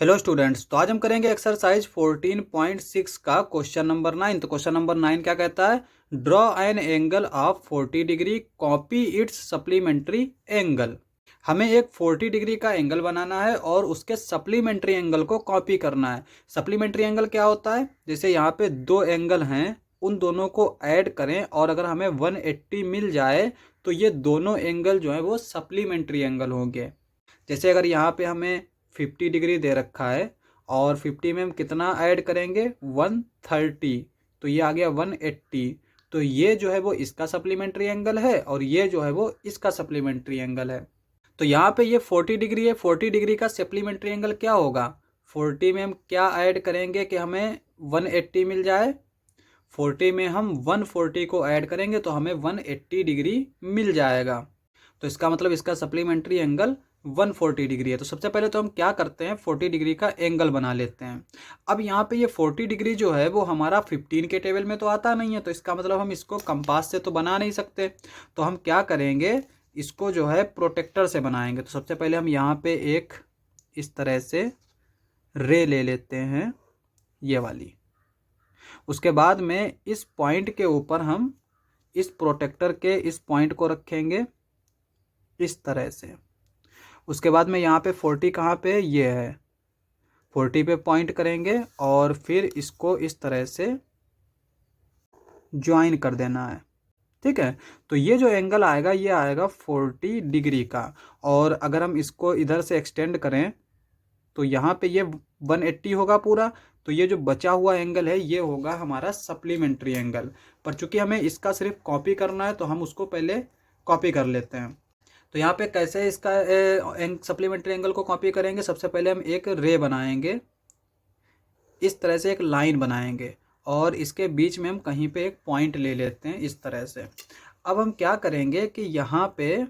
Hello students, तो आज हम करेंगे एक्सरसाइज 14.6 का क्वेश्चन नंबर 9। तो क्वेश्चन नंबर 9 क्या कहता है? Draw an angle of 40 degree, copy it's supplementary angle. हमें एक 40 डिग्री का एंगल बनाना है और उसके सप्लीमेंट्री एंगल को कॉपी करना है। सप्लीमेंट्री एंगल क्या होता है? जैसे यहाँ पे दो एंगल हैं, उन दोनों को ऐड करें और अगर हमें 180 मिल जाए तो ये दोनों एंगल जो है वो सप्लीमेंट्री एंगल होंगे। जैसे अगर यहाँ पे हमें 50 डिग्री दे रखा है और 50 में हम कितना ऐड करेंगे? 130, तो ये आ गया 180। तो ये जो है वो इसका सप्लीमेंट्री एंगल है और ये जो है वो इसका सप्लीमेंट्री एंगल है। तो यहाँ पे ये 40 डिग्री है, 40 डिग्री का सप्लीमेंट्री एंगल क्या होगा? 40 में हम क्या ऐड करेंगे कि हमें 180 मिल जाए? 40 में हम 140 को ऐड करेंगे तो हमें 180 डिग्री मिल जाएगा। तो इसका मतलब इसका सप्लीमेंट्री एंगल 140 डिग्री है। तो सबसे पहले तो हम क्या करते हैं, 40 डिग्री का एंगल बना लेते हैं। अब यहाँ पे ये 40 डिग्री जो है वो हमारा 15 के टेबल में तो आता नहीं है, तो इसका मतलब हम इसको कंपास से तो बना नहीं सकते। तो हम क्या करेंगे, इसको जो है प्रोटेक्टर से बनाएंगे। तो सबसे पहले हम यहाँ पे एक इस तरह से रे ले लेते हैं, ये वाली। उसके बाद में इस पॉइंट के ऊपर हम इस प्रोटेक्टर के इस पॉइंट को रखेंगे इस तरह से। उसके बाद में यहाँ पे 40 कहाँ पे? ये है, 40 पे पॉइंट करेंगे और फिर इसको इस तरह से ज्वाइन कर देना है। ठीक है, तो ये जो एंगल आएगा ये आएगा 40 डिग्री का। और अगर हम इसको इधर से एक्सटेंड करें तो यहाँ पे ये 180 होगा पूरा। तो ये जो बचा हुआ एंगल है ये होगा हमारा सप्लीमेंट्री एंगल। पर चूंकि हमें इसका सिर्फ कॉपी करना है तो हम उसको पहले कॉपी कर लेते हैं। तो यहाँ पे कैसे इसका सप्लीमेंट्री एंगल को कॉपी करेंगे? सबसे पहले हम एक रे बनाएंगे, इस तरह से एक लाइन बनाएंगे और इसके बीच में हम कहीं पे एक पॉइंट ले लेते हैं इस तरह से। अब हम क्या करेंगे कि यहाँ पे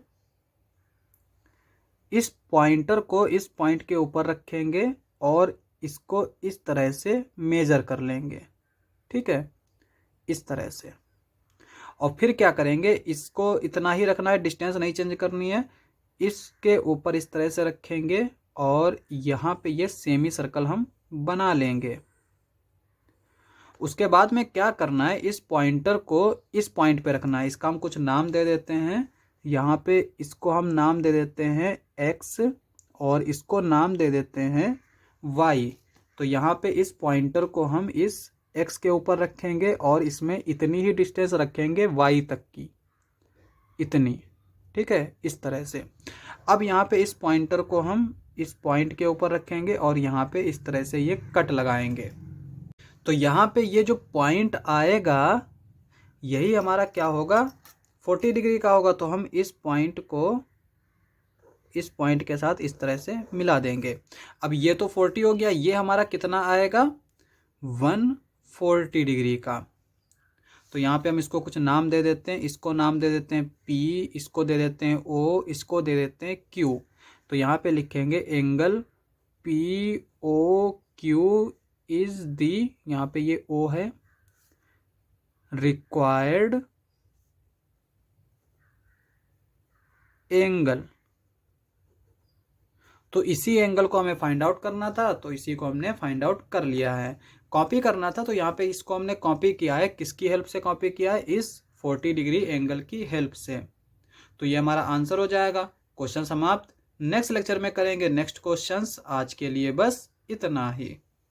इस पॉइंटर को इस पॉइंट के ऊपर रखेंगे और इसको इस तरह से मेजर कर लेंगे। ठीक है, इस तरह से। और फिर क्या करेंगे, इसको इतना ही रखना है, डिस्टेंस नहीं चेंज करनी है। इसके ऊपर इस तरह से रखेंगे और यहाँ पे ये सेमी सर्कल हम बना लेंगे। उसके बाद में क्या करना है, इस पॉइंटर को इस पॉइंट पे रखना है। इसका हम कुछ नाम दे देते हैं। यहाँ पे इसको हम नाम दे देते हैं एक्स और इसको नाम दे देते हैं वाई। तो यहाँ पे इस पॉइंटर को हम इस एक्स के ऊपर रखेंगे और इसमें इतनी ही डिस्टेंस रखेंगे वाई तक की, इतनी। ठीक है, इस तरह से। अब यहाँ पे इस पॉइंटर को हम इस पॉइंट के ऊपर रखेंगे और यहाँ पे इस तरह से ये कट लगाएंगे। तो यहाँ पे ये जो पॉइंट आएगा यही हमारा क्या होगा, 40 डिग्री का होगा। तो हम इस पॉइंट को इस पॉइंट के साथ इस तरह से मिला देंगे। अब ये तो 40 हो गया, ये हमारा कितना आएगा, 140 डिग्री का। तो यहाँ पे हम इसको कुछ नाम दे देते हैं। इसको नाम दे देते हैं P, इसको दे देते हैं O, इसको दे देते हैं Q। तो यहाँ पे लिखेंगे एंगल POQ इज दी, यहाँ पे ये O है, रिक्वायर्ड एंगल। तो इसी एंगल को हमें फाइंड आउट करना था, तो इसी को हमने फाइंड आउट कर लिया है। कॉपी करना था तो यहाँ पे इसको हमने कॉपी किया है। किसकी हेल्प से कॉपी किया है? इस 40 डिग्री एंगल की हेल्प से। तो ये हमारा आंसर हो जाएगा। क्वेश्चन समाप्त। नेक्स्ट लेक्चर में करेंगे नेक्स्ट क्वेश्चंस। आज के लिए बस इतना ही।